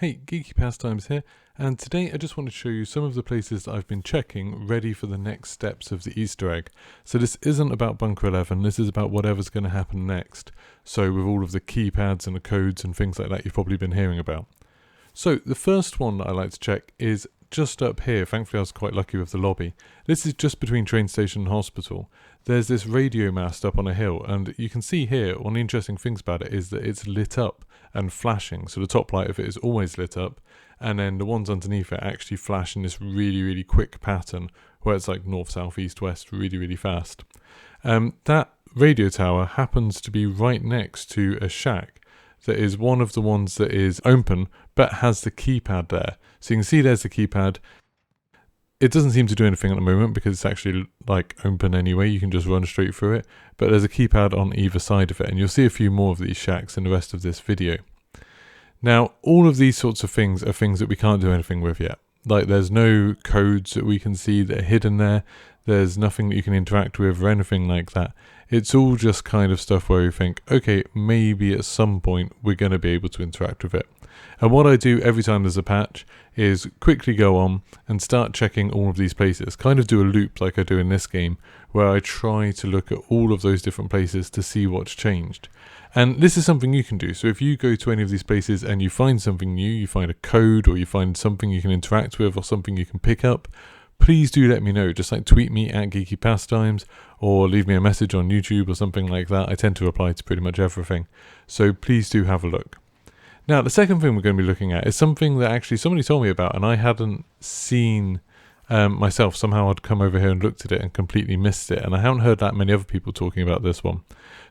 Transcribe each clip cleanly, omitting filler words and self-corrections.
Hey, Geeky Pastimes here, and today I just want to show you some of the places that I've been checking ready for the next steps of the Easter egg. So this isn't about Bunker 11, this is about whatever's going to happen next. So with all of the keypads and the codes and things like that you've probably been hearing about. So the first one that I like to check is just up here. Thankfully I was quite lucky with the lobby. This is just between train station and hospital. There's this radio mast up on a hill, and you can see here, one of the interesting things about it is that it's lit up and flashing. So the top light of it is always lit up, and then the ones underneath it actually flash in this really quick pattern where it's like north, south, east, west, really fast. That radio tower happens to be right next to a shack that is one of the ones that is open but has the keypad there. So you can see there's the keypad. It doesn't seem to do anything at the moment because it's actually like open anyway, you can just run straight through it, but there's a keypad on either side of it, and you'll see a few more of these shacks in the rest of this video. Now, all of these sorts of things are things that we can't do anything with yet. Like, there's no codes that we can see that are hidden there, there's nothing that you can interact with or anything like that. It's all just kind of stuff where you think, okay, maybe at some point we're going to be able to interact with it. And what I do every time there's a patch is quickly go on and start checking all of these places. Kind of do a loop like I do in this game, where I try to look at all of those different places to see what's changed. And this is something you can do. So if you go to any of these places and you find something new, you find a code or you find something you can interact with or something you can pick up, please do let me know. Just like tweet me at Geeky Pastimes or leave me a message on YouTube or something like that. I tend to reply to pretty much everything. So please do have a look. Now, the second thing we're going to be looking at is something that actually somebody told me about and I hadn't seen myself. Somehow I'd come over here and looked at it and completely missed it, and I haven't heard that many other people talking about this one.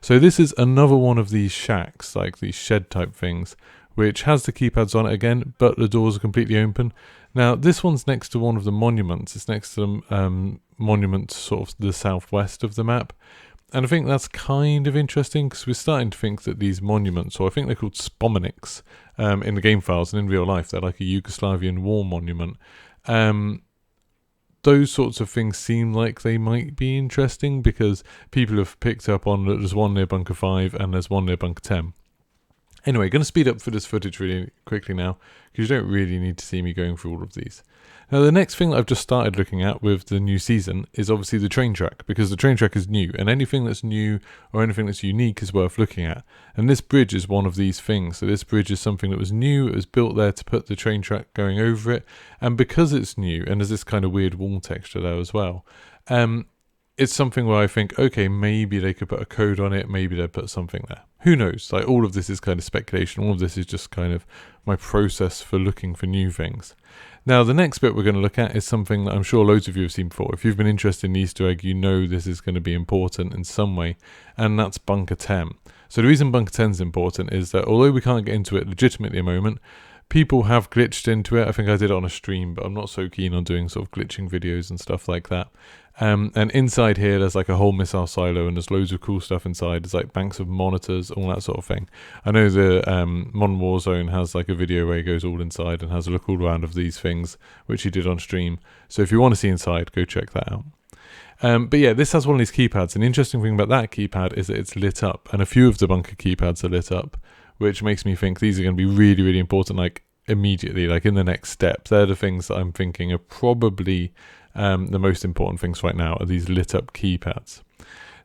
So this is another one of these shacks, like these shed type things, which has the keypads on it again, but the doors are completely open. Now, this one's next to one of the monuments. It's next to the monument sort of the southwest of the map. And I think that's kind of interesting because we're starting to think that these monuments, or I think they're called spomenics in the game files, and in real life they're like a Yugoslavian war monument. Those sorts of things seem like they might be interesting because people have picked up on that there's one near Bunker 5 and there's one near Bunker 10. Anyway, going to speed up for this footage really quickly now because you don't really need to see me going through all of these. Now, the next thing that I've just started looking at with the new season is obviously the train track, because the train track is new, and anything that's new or anything that's unique is worth looking at. And this bridge is one of these things. So this bridge is something that was new, it was built there to put the train track going over it, and because it's new, and there's this kind of weird wall texture there as well, it's something where I think, okay, maybe they could put a code on it, maybe they'd put something there. Who knows? Like, all of this is kind of speculation, all of this is just kind of my process for looking for new things. Now, the next bit we're going to look at is something that I'm sure loads of you have seen before. If you've been interested in the Easter egg, you know this is going to be important in some way, and that's Bunker 10. So the reason Bunker 10 is important is that although we can't get into it legitimately at the moment, people have glitched into it. I think I did it on a stream, but I'm not so keen on doing sort of glitching videos and stuff like that. And inside here, there's like a whole missile silo, and there's loads of cool stuff inside. There's like banks of monitors, all that sort of thing. I know the Modern Warzone has like a video where he goes all inside and has a look all around of these things, which he did on stream. So if you want to see inside, go check that out. But yeah, this has one of these keypads. An interesting thing about that keypad is that it's lit up, and a few of the bunker keypads are lit up, which makes me think these are going to be really important, like immediately, like in the next step. They're the things that I'm thinking are probably the most important things right now, are these lit up keypads.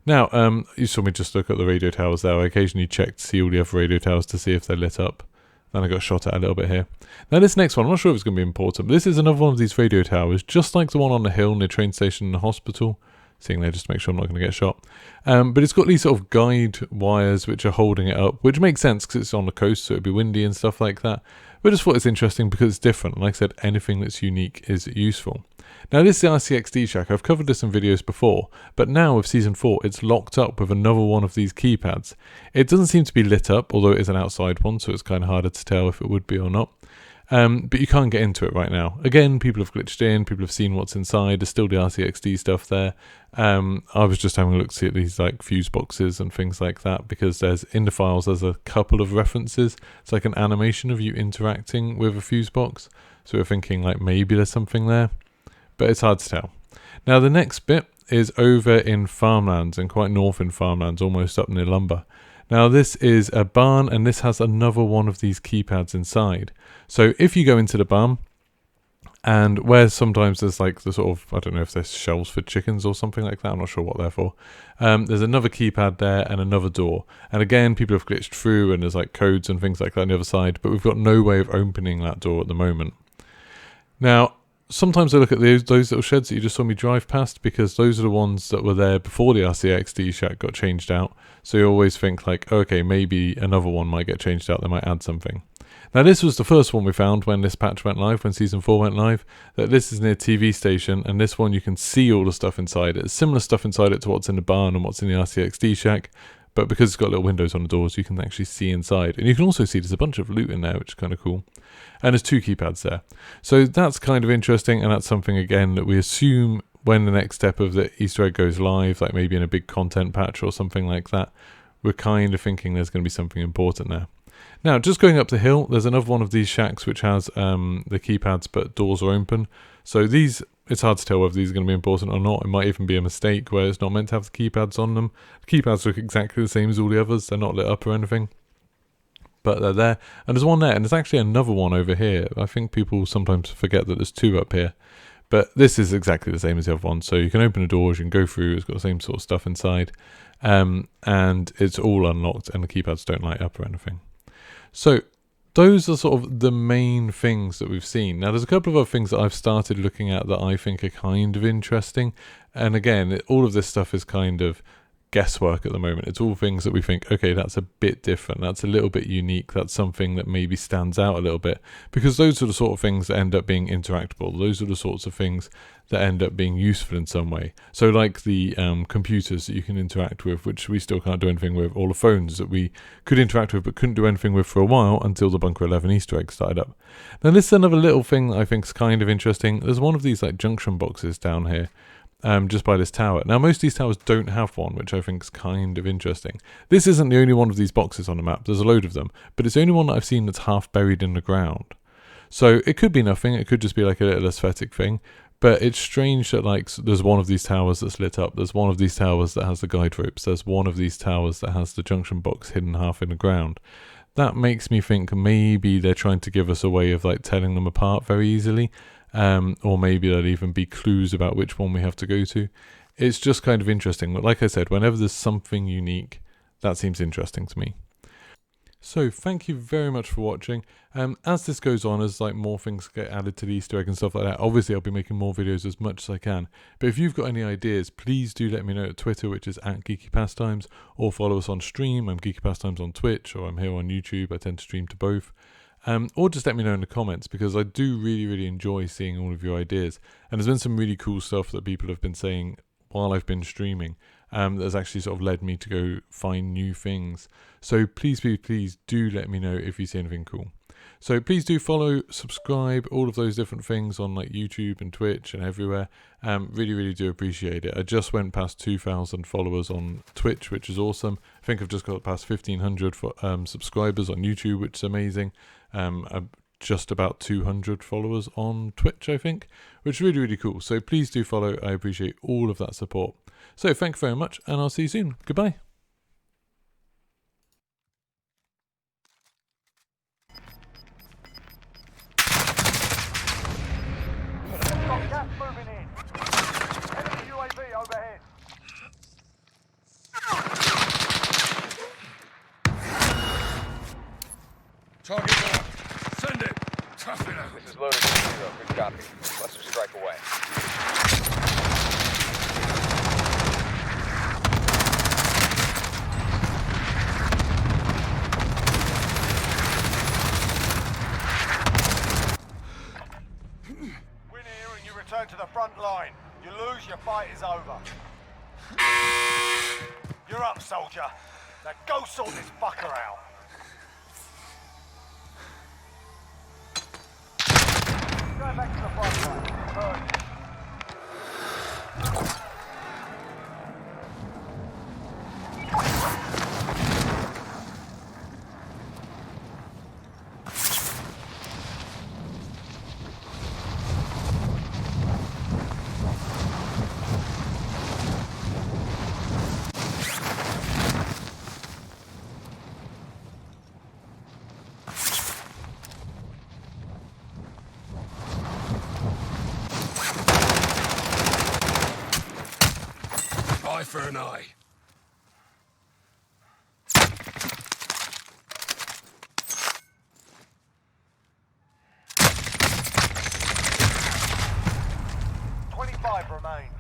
Now, you saw me just look at the radio towers there. I occasionally check to see all the other radio towers to see if they're lit up. Then I got shot at a little bit here. Now this next one, I'm not sure if it's going to be important, but this is another one of these radio towers, just like the one on the hill near train station and the hospital. Seeing there just to make sure I'm not going to get shot. But it's got these sort of guide wires which are holding it up, which makes sense because it's on the coast, so it'd be windy and stuff like that. But I just thought it's interesting because it's different. Like I said, anything that's unique is useful. Now this is the RCXD shack. I've covered this in videos before, but now with Season 4, it's locked up with another one of these keypads. It doesn't seem to be lit up, although it is an outside one, so it's kind of harder to tell if it would be or not. But you can't get into it right now. Again, people have glitched in, people have seen what's inside, there's still the RCXD stuff there. I was just having a look to see at these like fuse boxes and things like that, because there's in the files there's a couple of references. It's like an animation of you interacting with a fuse box, so we're thinking like maybe there's something there, but it's hard to tell. Now the next bit is over in farmlands, and quite north in farmlands, almost up near Lumber. Now this is a barn, and this has another one of these keypads inside. So if you go into the barn, and where sometimes there's like the sort of, I don't know if there's shelves for chickens or something like that, I'm not sure what they're for. There's another keypad there and another door. And again, people have glitched through and there's like codes and things like that on the other side, but we've got no way of opening that door at the moment. Now, sometimes I look at those little sheds that you just saw me drive past, because those are the ones that were there before the RCXD shack got changed out. So you always think like, okay, maybe another one might get changed out, they might add something. Now this was the first one we found when this patch went live, when Season 4 went live, that this is near TV station, and this one you can see all the stuff inside it. It's similar stuff inside it to what's in the barn and what's in the RCXD shack, but because it's got little windows on the doors, you can actually see inside. And you can also see there's a bunch of loot in there, which is kind of cool. And there's 2 keypads there. So that's kind of interesting, and that's something, again, that we assume when the next step of the Easter egg goes live, like maybe in a big content patch or something like that, we're kind of thinking there's going to be something important there. Now, just going up the hill, there's another one of these shacks which has the keypads, but doors are open. So these, it's hard to tell whether these are going to be important or not. It might even be a mistake where it's not meant to have the keypads on them. The keypads look exactly the same as all the others. They're not lit up or anything, but they're there. And there's one there, and there's actually another one over here. I think people sometimes forget that there's 2 up here. But this is exactly the same as the other one. So you can open the doors, you can go through, it's got the same sort of stuff inside. And it's all unlocked, and the keypads don't light up or anything. So those are sort of the main things that we've seen. Now there's a couple of other things that I've started looking at that I think are kind of interesting. And again, all of this stuff is kind of guesswork at the moment. It's all things that we think, okay, that's a bit different, that's a little bit unique, that's something that maybe stands out a little bit, because those are the sort of things that end up being interactable. Those are the sorts of things that end up being useful in some way. So like the computers that you can interact with, which we still can't do anything with, or the phones that we could interact with but couldn't do anything with for a while until the Bunker 11 Easter egg started up. Now this is another little thing that I think is kind of interesting. There's one of these like junction boxes down here, just by this tower. Now most of these towers don't have one, which I think is kind of interesting. This isn't the only one of these boxes on the map, there's a load of them, but it's the only one that I've seen that's half buried in the ground. So it could be nothing, it could just be like a little aesthetic thing, but it's strange that like there's one of these towers that's lit up, there's one of these towers that has the guide ropes, there's one of these towers that has the junction box hidden half in the ground. That makes me think maybe they're trying to give us a way of like telling them apart very easily. Or maybe there'll even be clues about which one we have to go to. It's just kind of interesting. But like I said, whenever there's something unique, that seems interesting to me. So thank you very much for watching. As this goes on, as like more things get added to the Easter egg and stuff like that, obviously I'll be making more videos as much as I can. But if you've got any ideas, please do let me know at Twitter, which is @GeekyPastimes, or follow us on stream. I'm Geeky Pastimes on Twitch, or I'm here on YouTube. I tend to stream to both. Or just let me know in the comments, because I do really enjoy seeing all of your ideas. And there's been some really cool stuff that people have been saying while I've been streaming that's actually sort of led me to go find new things. So please do let me know if you see anything cool. So please do follow, subscribe, all of those different things on like YouTube and Twitch and everywhere. Really do appreciate it. I just went past 2,000 followers on Twitch, which is awesome. I think I've just got past 1,500 subscribers on YouTube, which is amazing. I'm just about 200 followers on Twitch, I think, which is really cool. So please do follow. I appreciate all of that support. So thank you very much, and I'll see you soon. Goodbye. Gas moving in. Enemy UAV overhead. Target down. Send it. Tough enough. This is loaded for 0. Good copy. Cluster strike away. Win here and you return to the front line. You lose, your fight is over. You're up, soldier. Now go sort this fucker out. Go back to the front line. Burn. for an eye. Five remain.